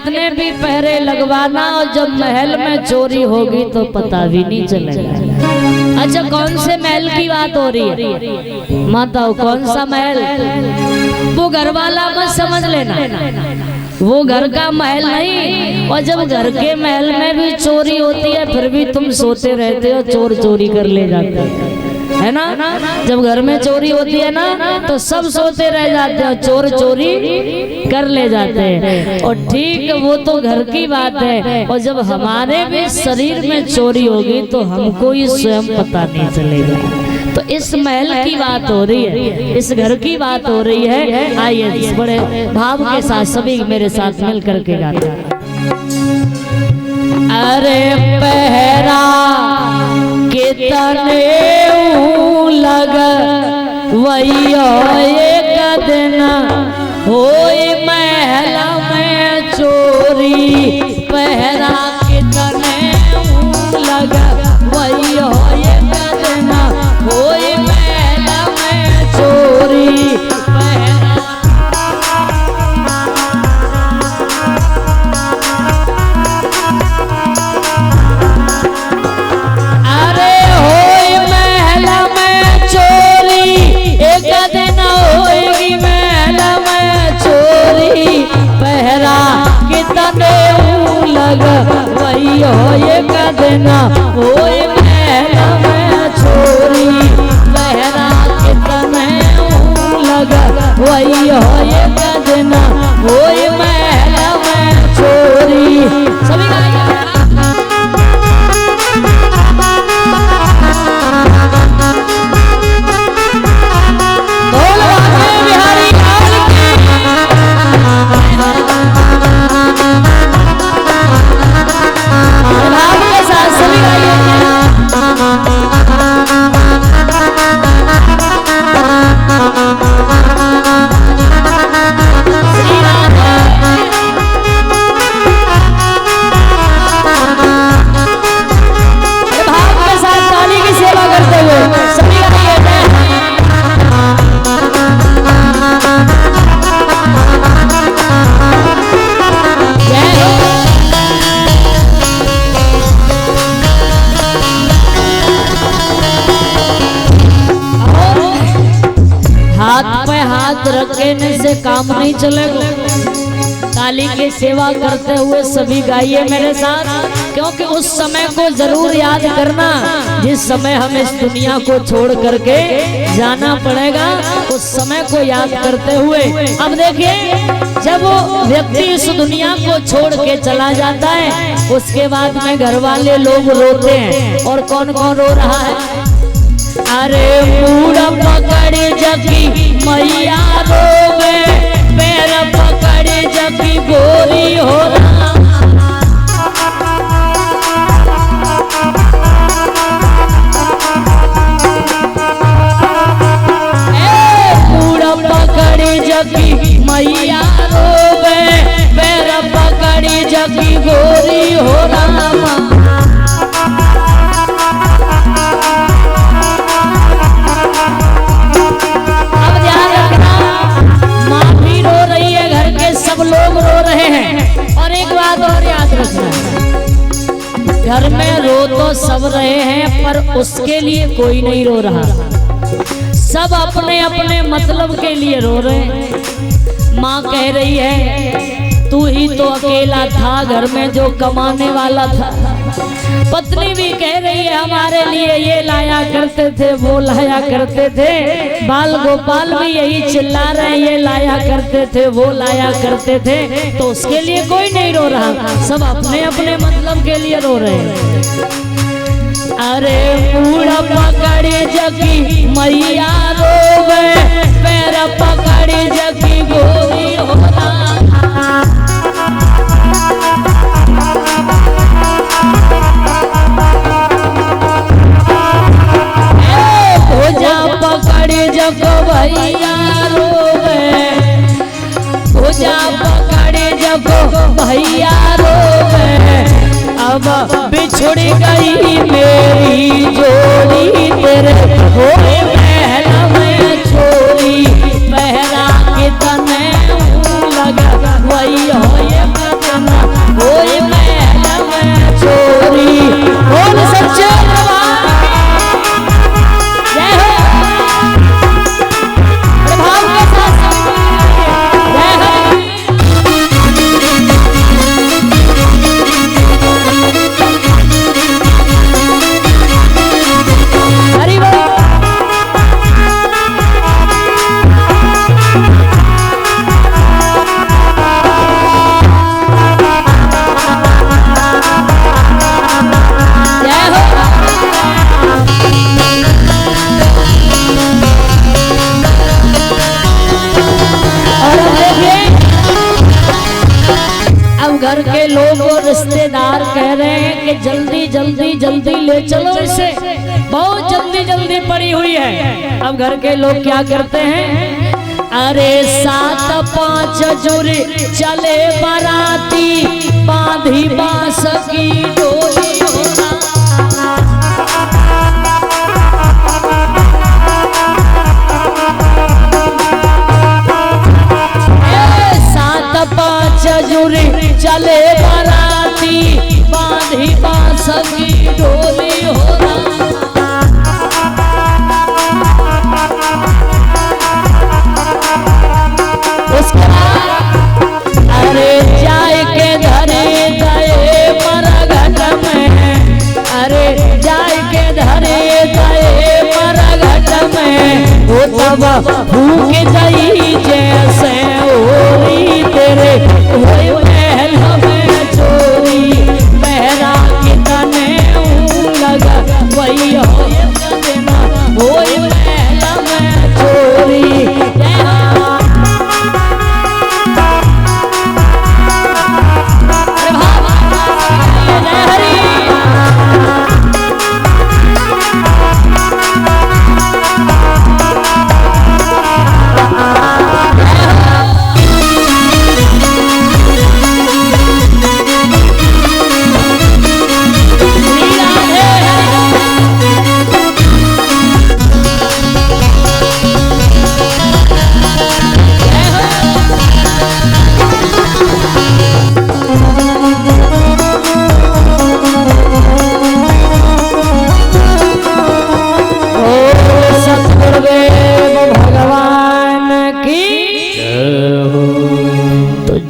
कितने भी पहरे लगवाना, और जब महल में चोरी होगी तो पता भी नहीं चलेगा। अच्छा, कौन से महल की बात हो रही है? बताओ कौन सा महल? वो घर वाला मत समझ लेना, वो घर का महल नहीं। और जब घर के महल में भी चोरी होती है फिर भी तुम सोते रहते हो, चोर चोरी कर ले जाते है ना। जब घर में चोरी होती है ना तो सब सोते रह जाते हैं, चोर चोरी कर ले जाते हैं। और ठीक वो तो घर की बात है, और जब हमारे भी शरीर में चोरी होगी तो हमको ही स्वयं पता नहीं चलेगा। तो इस महल की बात हो रही है, इस घर की बात हो रही है। आइए बड़े भाव के साथ सभी मेरे साथ मिल करके गाते हैं। अरे पहरा कितने लग वही एक दिन होई महल में चोरी। पहरा कितने लग वही एक दिन होई महल में चोरी। अरे होई महल में चोरी, एक दिन होगी महल में चोरी। पहरा कितने लग वही एक दिन होई महल में चोरी। पहरा कितने लग वही एक दिन होई महल में चोरी। सभी रखने से काम नहीं चलेगा। ताली की सेवा करते हुए सभी गाइए मेरे साथ, क्योंकि उस समय को जरूर याद करना जिस समय हम इस दुनिया को छोड़ करके जाना पड़ेगा। उस समय को याद करते हुए अब देखिए, जब वो व्यक्ति इस दुनिया को छोड़ के चला जाता है उसके बाद में घर वाले लोग रोते हैं। और कौन कौन रो रहा है? अरे पूरा पकड़े जगी मैया रोवे, पैर पकड़े जगी गोरी हो रहा। पूरा पकड़े जगी मैया रोवे, पैर पकड़े जगी गोरी हो रहा। सब लोग रो रहे हैं। और एक बात और याद रखना, घर में रो तो सब रहे हैं पर उसके लिए कोई नहीं रो रहा। सब अपने अपने मतलब के लिए रो रहे हैं। माँ कह रही है तू ही तो अकेला था घर में जो कमाने वाला था। पत्नी भी कह रही है हमारे लिए ये लाया करते थे वो लाया करते थे। बाल गोपाल भी यही चिल्ला रहे हैं ये लाया करते थे वो लाया करते थे। तो उसके लिए कोई नहीं रो रहा, सब अपने अपने मतलब के लिए रो रहे हैं। अरे पूरा पकड़े जगी मैया रोवे, पैर पकड़े जगी गोरी हो रहा। भुजा पकड़े जग भैया रोवे, भुजा पकड़े जग भैया रोवे। अब बिछुड़ गई मेरी जोड़ी तेरे होए महल में चोरी। पहरा कितने लगा वही हो ये घर के लोग और रिश्तेदार कह रहे हैं कि जल्दी जल्दी जल्दी ले चलो इसे, बहुत जल्दी जल्दी पड़ी हुई है। अब घर के लोग क्या करते हैं, अरे 7-5 जुरी चले बाराती, बांधी बांस की डोली होना। 7-5 जुरी चले बाराती, बांधी बांस की डोली होना। उसके बाद अरे जाए के धरे गए मरघट में, अरे जाए के धरे गए मरघट में, वो तब भूख गई जैसे ओरी तेरे वही महल में चोरी, मेहरा की तने लगा वही हो देना, वही महल में चोरी।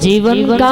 जीवन का